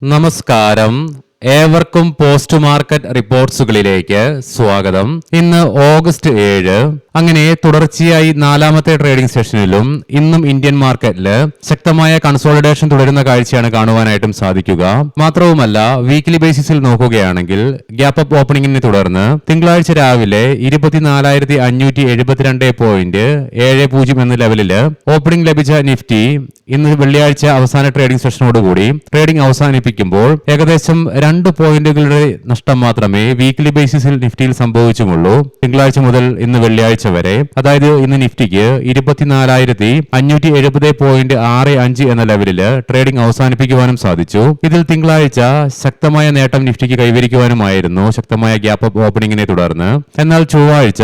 നമസ്കാരം. ഏവർക്കും post market റിപ്പോർട്ട്സുകളിലേക്ക് സ്വാഗതം. ഇന്ന് ഓഗസ്റ്റ് 7. അങ്ങനെ തുടർച്ചയായി 4ാമത്തെ ട്രേഡിംഗ് സെഷനിലും ഇന്നും ഇന്ത്യൻ മാർക്കറ്റിൽ ശക്തമായ കൺസോളിഡേഷൻ തുടരുന്ന കാഴ്ചയാണ് കാണുവാനായിട്ടും സാധിക്കുക. മാത്രവുമല്ല, വീക്ക്ലി ബേസിസിൽ നോക്കുകയാണെങ്കിൽ ഗ്യാപ്പ് അപ്പ് ഓപ്പണിംഗിനെ തുടർന്ന് തിങ്കളാഴ്ച രാവിലെ 24,572.70 എന്ന ലെവലിൽ ഓപ്പണിംഗ് ലഭിച്ച നിഫ്റ്റി ഇന്ന് വെള്ളിയാഴ്ച അവസാന ട്രേഡിംഗ് സെഷനോടുകൂടി ട്രേഡിംഗ് അവസാനിപ്പിക്കുമ്പോൾ ഏകദേശം 2 പോയിന്റുകളുടെ നഷ്ടം മാത്രമേ വീക്ക്ലി ബേസിസിൽ നിഫ്റ്റിയിൽ സംഭവിച്ചുമുള്ളൂ. തിങ്കളാഴ്ച മുതൽ ഇന്ന് വെള്ളിയാഴ്ച വരെ, അതായത് ഇന്ന് നിഫ്റ്റിക്ക് 24,570.65 എന്ന ലെവലിൽ ട്രേഡിംഗ് അവസാനിപ്പിക്കുവാനും സാധിച്ചു. ഇതിൽ തിങ്കളാഴ്ച ശക്തമായ നേട്ടം നിഫ്റ്റിക്ക് കൈവരിക്കുവാനുമായിരുന്നു ശക്തമായ ഗ്യാപ്പ് അപ്പ് ഓപ്പണിംഗിനെ തുടർന്ന്. എന്നാൽ ചൊവ്വാഴ്ച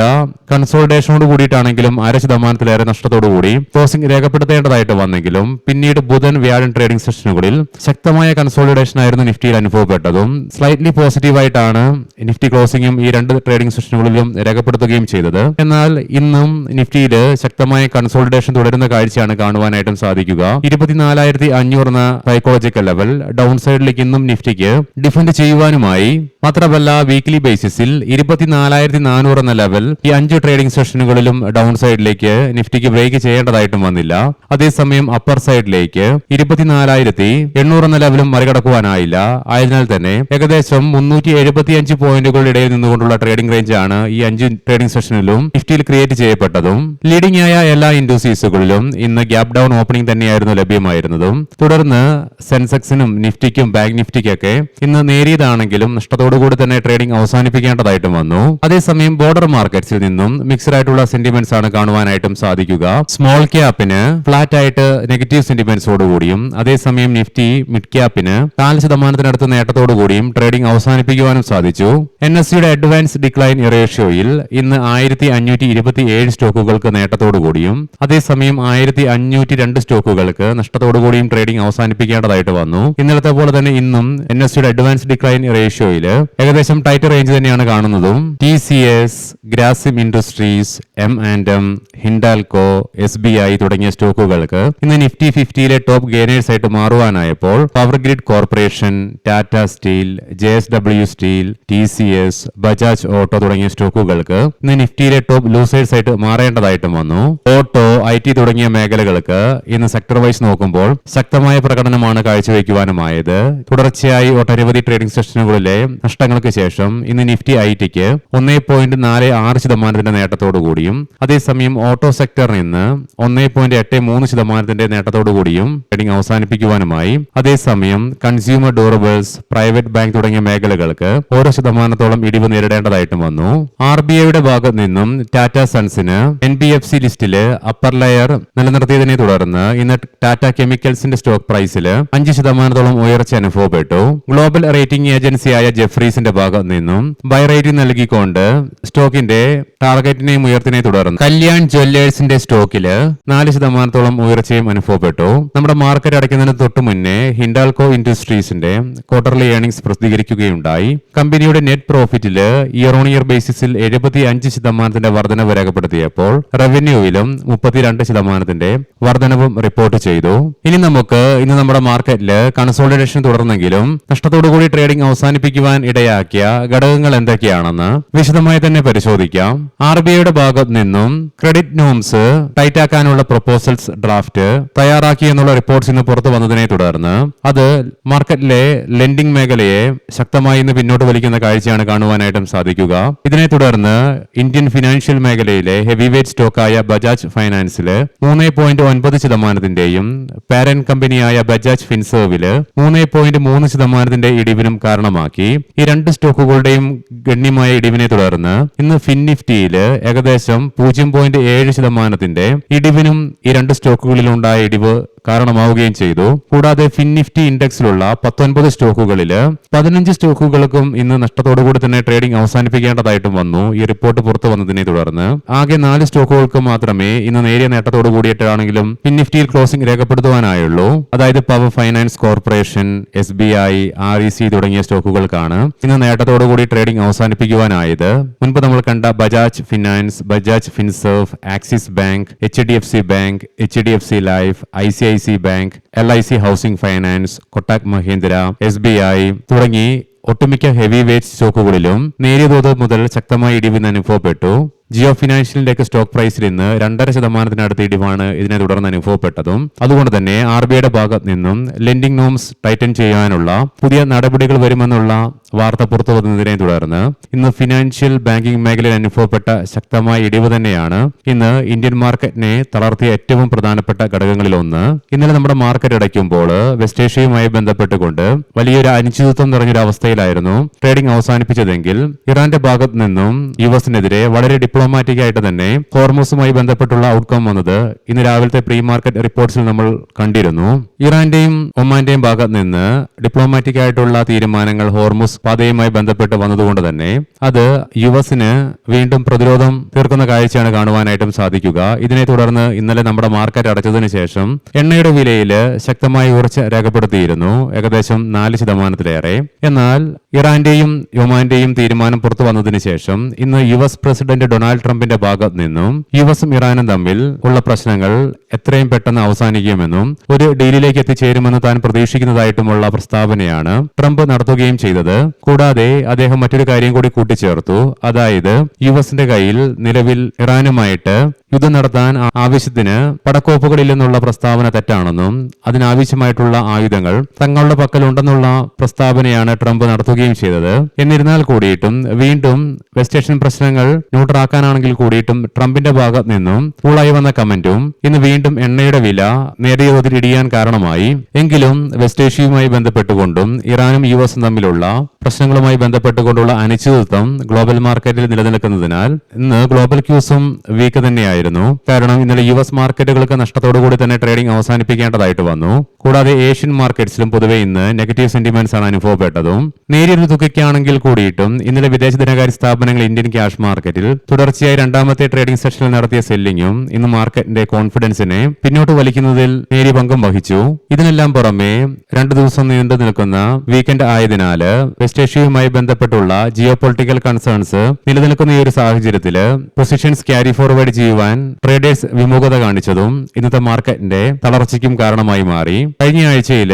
കൺസോളിഡേഷനോട് കൂടിയിട്ടാണെങ്കിലും 0.5% നഷ്ടത്തോടുകൂടി ക്ലോസിംഗ് രേഖപ്പെടുത്തേണ്ടതായിട്ട് വന്നെങ്കിലും പിന്നീട് ബുധൻ വ്യാഴം ട്രേഡിംഗ് സെഷനുകളിൽ ശക്തമായ കൺസോളിഡേഷൻ ആയിരുന്നു നിഫ്റ്റിയിൽ അനുഭവപ്പെട്ടതും സ്ലൈറ്റ്ലി പോസിറ്റീവായിട്ടാണ് നിഫ്റ്റി ക്ലോസിംഗും ഈ 2 ട്രേഡിംഗ് സെഷനുകളിലും രേഖപ്പെടുത്തുകയും ചെയ്തത്. എന്നാൽ ഇന്നും നിഫ്റ്റിയിൽ ശക്തമായ കൺസോളിഡേഷൻ തുടരുന്ന കാഴ്ചയാണ് കാണുവാനായിട്ടും സാധിക്കുക. 24,500 എന്ന സൈക്കോളജിക്കൽ ലെവൽ ഡൗൺ സൈഡിലേക്ക് ഇന്നും നിഫ്റ്റിക്ക് ഡിഫെൻഡ് ചെയ്യുവാനുമായി. മാത്രമല്ല, വീക്ക്ലി ബേസിസിൽ 24,400 എന്ന ലെവൽ ഈ 5 ട്രേഡിംഗ് സെഷനുകളിലും ഡൗൺ സൈഡിലേക്ക് നിഫ്റ്റിക്ക് ബ്രേക്ക് ചെയ്യേണ്ടതായിട്ടും വന്നില്ല. അതേസമയം അപ്പർ സൈഡിലേക്ക് 24,800 എന്ന ലെവലും മറികടക്കുവാനായില്ല. ആയതിനാൽ തന്നെ ഏകദേശം 375 പോയിന്റുകളുടെ ഇടയിൽ നിന്നുകൊണ്ടുള്ള ട്രേഡിംഗ് റേഞ്ച് ആണ് ഈ 5 ട്രേഡിംഗ് സെഷനിലും നിഫ്റ്റിയിൽ ക്രിയേറ്റ് ചെയ്യപ്പെട്ടതും. ലീഡിംഗ് ആയ എല്ലാ ഇൻഡസ്ട്രീസുകളിലും ഇന്ന് ഗ്യാപ് ഡൗൺ ഓപ്പണിംഗ് തന്നെയായിരുന്നു ലഭ്യമായിരുന്നതും. തുടർന്ന് സെൻസെക്സിനും നിഫ്റ്റിക്കും ബാങ്ക് നിഫ്റ്റിക്കൊക്കെ ഇന്ന് നേരിയതാണെങ്കിലും നഷ്ടത്തോടുകൂടി തന്നെ ട്രേഡിംഗ് അവസാനിപ്പിക്കേണ്ടതായിട്ടും വന്നു. അതേസമയം ബോർഡർ മാർക്കറ്റ്സിൽ നിന്നും മിക്സഡ് ആയിട്ടുള്ള സെന്റിമെന്റ്സ് ആണ് കാണുവാനായിട്ടും സാധിക്കുക. സ്മോൾ ക്യാപ്പിന് ഫ്ലാറ്റ് ആയിട്ട് നെഗറ്റീവ് സെന്റിമെന്റ്സോടുകൂടിയും അതേസമയം നിഫ്റ്റി മിഡ് ക്യാപ്പിന് 4% നേട്ടത്തോടുകൂടിയും ട്രേഡിംഗ് അവസാനിപ്പിക്കുവാനും സാധിച്ചു. NSEയുടെ അഡ്വാൻസ് ഡിക്ലൈൻ റേഷ്യോയിൽ ഇന്ന് 1,527 സ്റ്റോക്കുകൾക്ക് നേട്ടത്തോടുകൂടിയും അതേസമയം 1,502 സ്റ്റോക്കുകൾക്ക് നഷ്ടത്തോടുകൂടിയും ട്രേഡിംഗ് അവസാനിപ്പിക്കേണ്ടതായിട്ട് വന്നു. ഇന്നലത്തെ പോലെ തന്നെ ഇന്നും NSEയുടെ അഡ്വാൻസ് ഡിക്ലൈൻ റേഷ്യോയിൽ ഏകദേശം ടൈറ്റ് റേഞ്ച് തന്നെയാണ് കാണുന്നതും. TCS, Grasim industries, M&M, Hindalco, SBI തുടങ്ങിയ സ്റ്റോക്കുകൾക്ക് ഇന്ന് നിഫ്റ്റി 50യിലെ ടോപ്പ് ഗെയിനേഴ്സ് ആയിട്ട് മാറുവാനായപ്പോൾ power grid corporation, Tata steel, JSW steel, TCS, Bajaj auto തുടങ്ങിയ സ്റ്റോക്കുകൾക്ക് ഇന്ന് നിഫ്റ്റിയിലെ ടോപ്പ് ലൂസേഴ്സ് ആയിട്ട് മാറേണ്ടതായിട്ടും വന്നു. ഓട്ടോ, IT തുടങ്ങിയ മേഖലകൾക്ക് ഇന്ന് സെക്ടർ വൈസ് നോക്കുമ്പോൾ ശക്തമായ പ്രകടനമാണ് കാഴ്ചവെക്കുവാനുമായത്. തുടർച്ചയായി ഒട്ടനവധി ട്രേഡിംഗ് സെഷനുകളിലെ നഷ്ടങ്ങൾക്ക് ശേഷം ഇന്ന് നിഫ്റ്റി ITക്ക് 1.46% നേട്ടത്തോടുകൂടിയും അതേസമയം ഓട്ടോ സെക്ടറിൽ നിന്ന് 1.83% നേട്ടത്തോടുകൂടിയും ട്രേഡിംഗ് അവസാനിപ്പിക്കുവാനുമായി. അതേസമയം കൺസ്യൂമർ ഡ്യൂറബിൾസ്, പ്രൈവറ്റ് ബാങ്ക് തുടങ്ങിയ മേഖലകൾക്ക് 1% ഇടിവ് നേരിടേണ്ടതായിട്ടും വന്നു. RBIയുടെ ഭാഗത്ത് നിന്നും ടാറ്റ സൺസിന് NBFC ലിസ്റ്റില് അപ്പർ ലെയർ നിലനിർത്തിയതിനെ തുടർന്ന് ഇന്ന് ടാറ്റ കെമിക്കൽസിന്റെ സ്റ്റോക്ക് പ്രൈസിൽ 5% ഉയർച്ച അനുഭവപ്പെട്ടു. ഗ്ലോബൽ റേറ്റിംഗ് ഏജൻസിയായ ജെഫ്രീസിന്റെ ഭാഗത്ത് നിന്നും ബൈ റേറ്റിംഗ് നൽകിക്കൊണ്ട് സ്റ്റോക്കിന്റെ ടാർഗറ്റിനെയും ഉയർത്തിനെ തുടർന്ന് കല്യാൺ ജ്വല്ലേഴ്സിന്റെ സ്റ്റോക്കില് 4% ഉയർച്ചയും അനുഭവപ്പെട്ടു. നമ്മുടെ മാർക്കറ്റ് അടയ്ക്കുന്നതിന് തൊട്ടു മുന്നേ ഹിൻഡാൽകോ ഇൻഡസ്ട്രീസിന്റെ ക്വാർട്ടർലി ഏർണിംഗ്സ് പ്രസിദ്ധീകരിക്കുകയുണ്ടായി. കമ്പനിയുടെ നെറ്റ് പ്രോഫിറ്റില് ഇയർ ഓൺ ഇയർ ബേസിസിൽ 75% വർധനവ് രേഖപ്പെടുത്തിയപ്പോൾ റവന്യൂവിലും 32% വർധനവും റിപ്പോർട്ട് ചെയ്തു. ഇനി നമുക്ക് ഇന്ന് നമ്മുടെ മാർക്കറ്റില് കൺസോളിഡേഷൻ തുടർന്നെങ്കിലും നഷ്ടത്തോടുകൂടി ട്രേഡിംഗ് അവസാനിപ്പിക്കുവാൻ ഇടയാക്കിയ ഘടകങ്ങൾ എന്തൊക്കെയാണെന്ന് വിശദമായി തന്നെ പരിശോധിക്കാം. RBIയുടെ ഭാഗത്ത് നിന്നും ക്രെഡിറ്റ് നോംസ് ടൈറ്റാക്കാനുള്ള പ്രൊപ്പോസൽസ് ഡ്രാഫ്റ്റ് തയ്യാറാക്കി എന്നുള്ള റിപ്പോർട്ട്സ് ഇന്ന് പുറത്തു വന്നതിനെ തുടർന്ന് അത് മാർക്കറ്റിലെ ലെൻഡിംഗ് മേഖലയെ ശക്തമായി ഇന്ന് പിന്നോട്ട് വലിക്കുന്ന കാഴ്ചയാണ് കാണുവാനായിട്ടും സാധിക്കുക. ഇതിനെ തുടർന്ന് ഇന്ത്യൻ ഫിനാൻഷ്യൽ മേഖലയിലെ ഹെവി വെയ്റ്റ് സ്റ്റോക്കായ ബജാജ് ഫൈനാൻസില് 3.9%ന്റെയും പാരന്റ് കമ്പനിയായ ബജാജ് ഫിൻസേർവില് 3.3% ഇടിവിനും കാരണമാക്കി. ഈ 2 സ്റ്റോക്കുകളുടെയും ഗണ്യമായ ഇടിവിനെ തുടർന്ന് ഇന്ന് ഫിൻനിഫ്റ്റിയില് ഏകദേശം 0.7% ഇടിവിനും ഈ 2 സ്റ്റോക്കുകളിലുണ്ടായ ഇടിവ് കാരണമാവുകയും ചെയ്തു. കൂടാതെ ഫിൻനിഫ്റ്റി ഇൻഡെക്സിലുള്ള 19 സ്റ്റോക്കുകളില് 15 സ്റ്റോക്കുകൾക്കും ഇന്ന് നഷ്ടത്തോടുകൂടി തന്നെ ട്രേഡിംഗ് അവസാനിപ്പിക്കേണ്ടതായിട്ടും വന്നു. ഈ റിപ്പോർട്ട് പുറത്തു വന്നതിനെ തുടർന്ന് ആകെ 4 സ്റ്റോക്കുകൾക്ക് മാത്രമേ ഇന്ന് നേരിയ നേട്ടത്തോടു കൂടിയിട്ടാണെങ്കിലും ഫിൻനിഫ്റ്റിയിൽ ക്ലോസിംഗ് രേഖപ്പെടുത്തുവാനായുള്ളൂ. അതായത് power finance corporation, SBI, REC തുടങ്ങിയ സ്റ്റോക്കുകൾക്കാണ് ഇന്ന് നേട്ടത്തോടുകൂടി ട്രേഡിംഗ് അവസാനിപ്പിക്കുവാനായത്. മുൻപ് നമ്മൾ കണ്ട Bajaj finance, Bajaj Finserv, axis bank, HDFC bank, HDFC life, ICICI ICICI bank, LIC housing finance, Kotak Mahindra, SBI തുടങ്ങി ഒട്ടുമിക്ക ഹെവി വെയ്റ്റ് സ്റ്റോക്കുകളിലും നേരിയ തോത് മുതൽ ശക്തമായ ഇടിവ് അനുഭവപ്പെട്ടു. ജിയോ ഫിനാൻഷ്യലിന്റെയൊക്കെ സ്റ്റോക്ക് പ്രൈസിൽ ഇന്ന് 2.5% ഇടിവാണ് ഇതിനെ തുടർന്ന് അനുഭവപ്പെട്ടതും. അതുകൊണ്ട് തന്നെ RBIയുടെ ഭാഗത്ത് നിന്നും ലെൻഡിംഗ് നോംസ് ടൈറ്റൻ ചെയ്യാനുള്ള പുതിയ നടപടികൾ വരുമെന്നുള്ള വാർത്ത പുറത്തു വന്നതിനെ തുടർന്ന് ഇന്ന് ഫിനാൻഷ്യൽ ബാങ്കിംഗ് മേഖലയിൽ അനുഭവപ്പെട്ട ശക്തമായ ഇടിവ് തന്നെയാണ് ഇന്ന് ഇന്ത്യൻ മാർക്കറ്റിനെ തളർത്തിയ ഏറ്റവും പ്രധാനപ്പെട്ട ഘടകങ്ങളിലൊന്ന്. ഇന്നലെ നമ്മുടെ മാർക്കറ്റ് അടയ്ക്കുമ്പോൾ വെസ്റ്റ് ഏഷ്യയുമായി ബന്ധപ്പെട്ടുകൊണ്ട് വലിയൊരു അനിശ്ചിതത്വം നിറഞ്ഞൊരു അവസ്ഥയിലായിരുന്നു ട്രേഡിംഗ് അവസാനിപ്പിച്ചതെങ്കിൽ ഇറാന്റെ ഭാഗത്ത് നിന്നും യുഎസിനെതിരെ വളരെ ഡിപ്ലോമാറ്റിക് ആയിട്ട് തന്നെ ഹോർമൂസുമായി ബന്ധപ്പെട്ടുള്ള ഔട്ട്കം വന്നത് ഇന്ന് രാവിലത്തെ പ്രീ മാർക്കറ്റ് റിപ്പോർട്ട്സിൽ നമ്മൾ കണ്ടിരുന്നു. ഇറാന്റെയും ഒമാന്റെയും ഭാഗത്ത് നിന്ന് ഡിപ്ലോമാറ്റിക് ആയിട്ടുള്ള തീരുമാനങ്ങൾ ഹോർമൂസ് പാതയുമായി ബന്ധപ്പെട്ട് വന്നതുകൊണ്ട് തന്നെ അത് യുഎസിന് വീണ്ടും പ്രതിരോധം തീർക്കുന്ന കാഴ്ചയാണ് കാണുവാനായിട്ടും സാധിക്കുക. ഇതിനെ തുടർന്ന് ഇന്നലെ നമ്മുടെ മാർക്കറ്റ് അടച്ചതിന് ശേഷം എണ്ണയുടെ വിലയിൽ ശക്തമായ ഉയർച്ച രേഖപ്പെടുത്തിയിരുന്നു, ഏകദേശം 4%. എന്നാൽ ഇറാന്റെയും ഒമാന്റെയും തീരുമാനം പുറത്തു വന്നതിന് ശേഷം ഇന്ന് യുഎസ് പ്രസിഡന്റ് ഡൊണാൾഡ് ട്രംപിന്റെ ഭാഗത്ത് നിന്നും യുഎസും ഇറാനും തമ്മിൽ ഉള്ള പ്രശ്നങ്ങൾ എത്രയും പെട്ടെന്ന് അവസാനിക്കുമെന്നും ഒരു ഡീലിലേക്ക് എത്തിച്ചേരുമെന്ന് താൻ പ്രതീക്ഷിക്കുന്നതായിട്ടുമുള്ള പ്രസ്താവനയാണ് ട്രംപ് നടത്തുകയും ചെയ്തത്. കൂടാതെ അദ്ദേഹം മറ്റൊരു കാര്യം കൂടി കൂട്ടിച്ചേർത്തു, അതായത് യുഎസിന്റെ കയ്യിൽ നിലവിൽ ഇറാനുമായിട്ട് യുദ്ധം നടത്താൻ ആവശ്യത്തിന് പടക്കോപ്പുകളില്ലെന്നുള്ള പ്രസ്താവന തെറ്റാണെന്നും അതിനാവശ്യമായിട്ടുള്ള ആയുധങ്ങൾ തങ്ങളുടെ പക്കലുണ്ടെന്നുള്ള പ്രസ്താവനയാണ് ട്രംപ് നടത്തുകയും ചെയ്തത്. എന്നിരുന്നാൽ കൂടിയിട്ടും വീണ്ടും വെസ്റ്റ് ഏഷ്യൻ പ്രശ്നങ്ങൾ ന്യൂട്രാക്കാനാണെങ്കിൽ കൂടിയിട്ടും ട്രംപിന്റെ ഭാഗത്ത് നിന്നും കൂളായി വന്ന കമന്റും ഇന്ന് വീണ്ടും എണ്ണയുടെ വില നേരിയ തോതിൽ ഇടിയാൻ കാരണമായി. എങ്കിലും വെസ്റ്റ് ഏഷ്യയുമായി ബന്ധപ്പെട്ടുകൊണ്ടും ഇറാനും യുഎസും തമ്മിലുള്ള പ്രശ്നങ്ങളുമായി ബന്ധപ്പെട്ടുകൊണ്ടുള്ള അനിശ്ചിതത്വം ഗ്ലോബൽ മാർക്കറ്റിൽ നിലനിൽക്കുന്നതിനാൽ ഇന്ന് ഗ്ലോബൽ ക്യൂസും വീക്ക് തന്നെയായിരുന്നു. കാരണം ഇന്നലെ യുഎസ് മാർക്കറ്റുകൾക്ക് നഷ്ടത്തോടുകൂടി തന്നെ ട്രേഡിംഗ് അവസാനിപ്പിക്കേണ്ടതായിട്ട് വന്നു. കൂടാതെ ഏഷ്യൻ മാർക്കറ്റ്സിലും പൊതുവെ ഇന്ന് നെഗറ്റീവ് സെന്റിമെന്റ്സ് ആണ് അനുഭവപ്പെട്ടതും. നേരിയൊരു തുകയ്ക്കാണെങ്കിൽ കൂടിയിട്ടും ഇന്നലെ വിദേശ ധനകാര്യ സ്ഥാപനങ്ങൾ ഇന്ത്യൻ ക്യാഷ് മാർക്കറ്റിൽ തുടർച്ചയായി രണ്ടാമത്തെ ട്രേഡിംഗ് സെഷനിൽ നടത്തിയ സെല്ലിങ്ങും ഇന്ന് മാർക്കറ്റിന്റെ കോൺഫിഡൻസിനെ പിന്നോട്ട് വലിക്കുന്നതിൽ നേരിയ പങ്കും വഹിച്ചു. ഇതിനെല്ലാം പുറമെ 2 ദിവസം നീണ്ടു നിൽക്കുന്ന വീക്കെൻഡ് ആയതിനാൽ വെസ്റ്റ് ഏഷ്യയുമായി ബന്ധപ്പെട്ടുള്ള ജിയോ പൊളിറ്റിക്കൽ കൺസേൺസ് നിലനിൽക്കുന്ന ഈ ഒരു സാഹചര്യത്തിൽ പൊസിഷൻസ് ക്യാരി ഫോർവേഡ് ചെയ്യുവാൻ ട്രേഡേഴ്സ് വിമുഖത കാണിച്ചതും ഇന്നത്തെ മാർക്കറ്റിന്റെ തളർച്ചയ്ക്കും കാരണമായി മാറി. കഴിഞ്ഞ ആഴ്ചയിൽ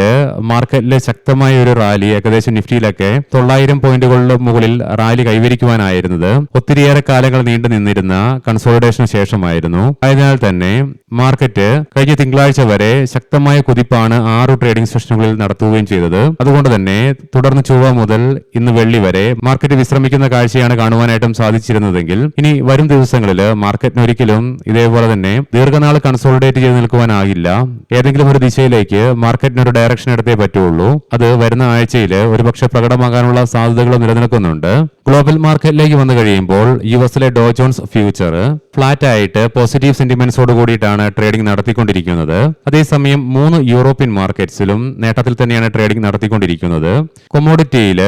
മാർക്കറ്റിലെ ശക്തമായ ഒരു റാലി ഏകദേശം നിഫ്റ്റിയിലൊക്കെ 900 പോയിന്റുകളുടെ മുകളിൽ റാലി കൈവരിക്കുവാനായിരുന്നത് ഒത്തിരിയേറെ കാലങ്ങൾ നീണ്ടു നിന്നിരുന്ന കൺസോളിഡേഷന് ശേഷമായിരുന്നു. അതിനാൽ തന്നെ മാർക്കറ്റ് കഴിഞ്ഞ തിങ്കളാഴ്ച വരെ ശക്തമായ കുതിപ്പാണ് 6 ട്രേഡിംഗ് സെഷനുകളിൽ നടത്തുകയും ചെയ്തത്. അതുകൊണ്ട് തന്നെ തുടർന്ന് ചൊവ്വ മുതൽ ഇന്ന് വെള്ളി വരെ മാർക്കറ്റ് വിശ്രമിക്കുന്ന കാഴ്ചയാണ് കാണുവാനായിട്ടും സാധിച്ചിരുന്നതെങ്കിൽ ഇനി വരും ദിവസങ്ങളിൽ മാർക്കറ്റിന് ഒരിക്കലും ഇതേപോലെ തന്നെ ദീർഘനാൾ കൺസോളിഡേറ്റ് ചെയ്ത് നിൽക്കുവാനാകില്ല. ഏതെങ്കിലും ഒരു ദിശയിലേക്ക് മാർക്കറ്റിന് ഒരു ഡയറക്ഷൻ എടുത്തേ പറ്റുള്ളൂ. അത് വരുന്ന ആഴ്ചയിൽ ഒരുപക്ഷെ പ്രകടമാകാനുള്ള സാധ്യതകളും നിലനിൽക്കുന്നുണ്ട്. ഗ്ലോബൽ മാർക്കറ്റിലേക്ക് വന്നു കഴിയുമ്പോൾ യുഎസിലെ ഡോ ജോൺസ് ഫ്യൂച്ചർ ഫ്ലാറ്റ് ആയിട്ട് പോസിറ്റീവ് സെന്റിമെന്റ്സോട് കൂടിയിട്ടാണ് ട്രേഡിംഗ് നടത്തിക്കൊണ്ടിരിക്കുന്നത്. അതേസമയം 3 യൂറോപ്യൻ മാർക്കറ്റ്സിലും നേട്ടത്തിൽ തന്നെയാണ് ട്രേഡിംഗ് നടത്തിക്കൊണ്ടിരിക്കുന്നത്. കൊമോഡിറ്റിയിൽ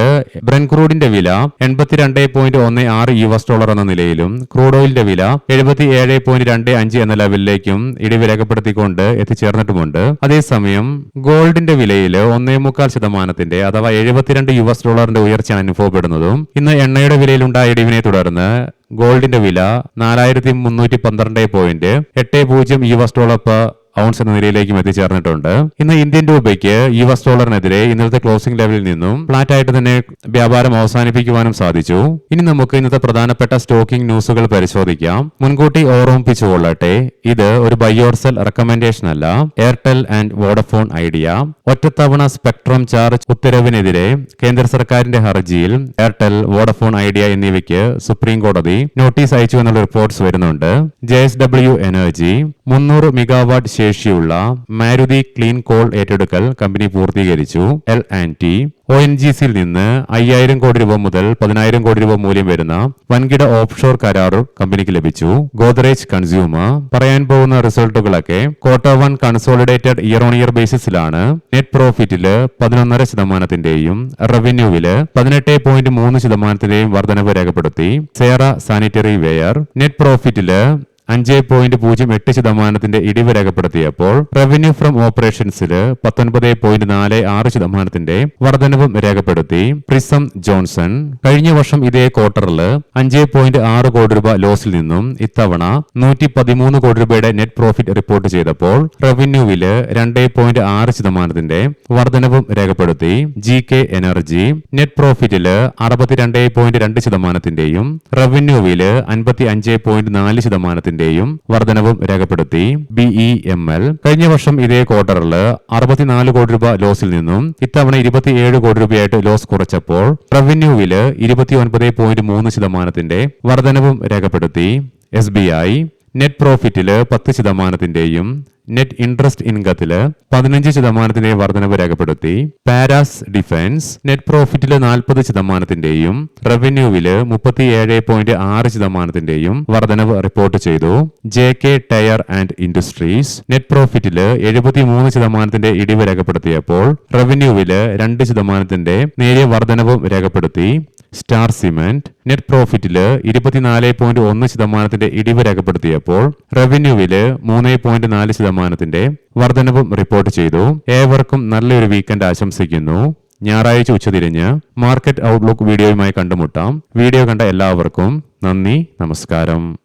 ബ്രെന്റ് ക്രൂഡിന്റെ വില $87.16 എന്ന നിലയിലും ക്രൂഡ് ഓയിലിന്റെ വില 77.25 എന്ന ലെവലിലേക്കും ഇടിവ് രേഖപ്പെടുത്തിക്കൊണ്ട് എത്തിച്ചേർന്നിട്ടുമുണ്ട്. അതേസമയം ഗോൾഡിന്റെ വിലയിൽ 1.25% അഥവാ $72 ഉയർച്ചയാണ് അനുഭവപ്പെടുന്നതും ഇന്ന് എണ്ണയുടെ വിലയിലുണ്ടായ ഇടിവിനെ തുടർന്ന് ഗോൾഡിന്റെ വില 4312.80 per ഔൺസ് എന്ന നിലയിലേക്കും എത്തിച്ചേർന്നിട്ടുണ്ട്. ഇന്ന് ഇന്ത്യൻ രൂപയ്ക്ക് യുഎസ് ഡോളറിനെതിരെ ഇന്നത്തെ ക്ലോസിംഗ് ലെവലിൽ നിന്നും ഫ്ലാറ്റ് ആയിട്ട് തന്നെ വ്യാപാരം അവസാനിപ്പിക്കുവാനും സാധിച്ചു. ഇനി നമുക്ക് ഇന്നത്തെ പ്രധാനപ്പെട്ട സ്റ്റോക്കിംഗ് ന്യൂസുകൾ പരിശോധിക്കാം. മുൻകൂട്ടി ഓർമ്മിപ്പിച്ചുകൊള്ളട്ടെ, ഇത് ഒരു ബൈ ഓർ സെൽ റെക്കമെൻഡേഷൻ അല്ല. എയർടെൽ ആൻഡ് വോഡഫോൺ ഐഡിയ ഒറ്റത്തവണ സ്പെക്ട്രം ചാർജ് ഉത്തരവിനെതിരെ കേന്ദ്ര സർക്കാരിന്റെ ഹർജിയിൽ എയർടെൽ, വോഡഫോൺ ഐഡിയ എന്നിവയ്ക്ക് സുപ്രീം കോടതി നോട്ടീസ് അയച്ചു എന്നുള്ള റിപ്പോർട്ട്സ് വരുന്നുണ്ട്. JSW എനർജി 300 മെഗാവാട്ട് ശേഷിയുള്ള മാരുതി ക്ലീൻ കോൾ ഏറ്റെടുക്കൽ കമ്പനി പൂർത്തീകരിച്ചു. L&T ONGCയിൽ നിന്ന് 5000 കോടി രൂപ മുതൽ 10000 കോടി രൂപ മൂല്യം വരുന്ന വൻകിട ഓഫ്ഷോർ കരാർ കമ്പനിക്ക് ലഭിച്ചു. ഗോദ്രേജ് കൺസ്യൂമർ പറയാൻ പോകുന്ന റിസൾട്ടുകളൊക്കെ Q1 consolidated year on year ബേസിസിലാണ്. നെറ്റ് പ്രോഫിറ്റില് 11.5%, റവന്യൂവില് 18.3% വർധനവ് രേഖപ്പെടുത്തി. സേറ സാനിറ്ററി വെയർ നെറ്റ് പ്രോഫിറ്റില് 5.08% ഇടിവ് രേഖപ്പെടുത്തിയപ്പോൾ റവന്യൂ ഫ്രം ഓപ്പറേഷൻസിൽ 19.46% വർധനവും രേഖപ്പെടുത്തി. പ്രിസം ജോൺസൺ കഴിഞ്ഞ വർഷം ഇതേ ക്വാർട്ടറിൽ 5.6 കോടി രൂപ ലോസിൽ നിന്നും ഇത്തവണ 113 കോടി രൂപയുടെ നെറ്റ് പ്രോഫിറ്റ് റിപ്പോർട്ട് ചെയ്തപ്പോൾ റവന്യൂവിൽ 2.6% വർധനവും രേഖപ്പെടുത്തി. GK എനർജി നെറ്റ് പ്രോഫിറ്റിൽ 62.2%, റവന്യൂവിൽ 55.4% വർധനവും രേഖപ്പെടുത്തി. BEML കഴിഞ്ഞ വർഷം ഇതേ ക്വാർട്ടറിൽ 64 കോടി രൂപ ലോസിൽ നിന്നും ഇത്തവണ 27 കോടി രൂപയായിട്ട് ലോസ് കുറച്ചപ്പോൾ റവന്യൂവിൽ 29.3% വർധനവും രേഖപ്പെടുത്തി. SBI നെറ്റ് പ്രോഫിറ്റിൽ 10%, നെറ്റ് ഇൻട്രസ്റ്റ് ഇൻകത്തില് 15% വർധനവ് രേഖപ്പെടുത്തി. പാരാസ് ഡിഫൻസ് നെറ്റ് പ്രോഫിറ്റില് 40%, റവന്യൂവില് 37.6% വർധനവ് റിപ്പോർട്ട് ചെയ്തു. JK tyre and industries net പ്രോഫിറ്റില് 73% ഇടിവ് രേഖപ്പെടുത്തിയപ്പോൾ റവന്യൂവില് 2% നേരിയ വർധനവും രേഖപ്പെടുത്തി. സ്റ്റാർ സിമെന്റ് നെറ്റ് പ്രോഫിറ്റില് 24.1% ഇടിവ് രേഖപ്പെടുത്തിയപ്പോൾ റവന്യൂവില് 3.4% വർധനവും റിപ്പോർട്ട് ചെയ്തു. ഏവർക്കും നല്ലൊരു വീക്കെൻഡ് ആശംസിക്കുന്നു. ഞായറാഴ്ച ഉച്ചതിരിഞ്ഞ് മാർക്കറ്റ് ഔട്ട്ലുക്ക് വീഡിയോയുമായി കണ്ടുമുട്ടാം. വീഡിയോ കണ്ട എല്ലാവർക്കും നന്ദി, നമസ്കാരം.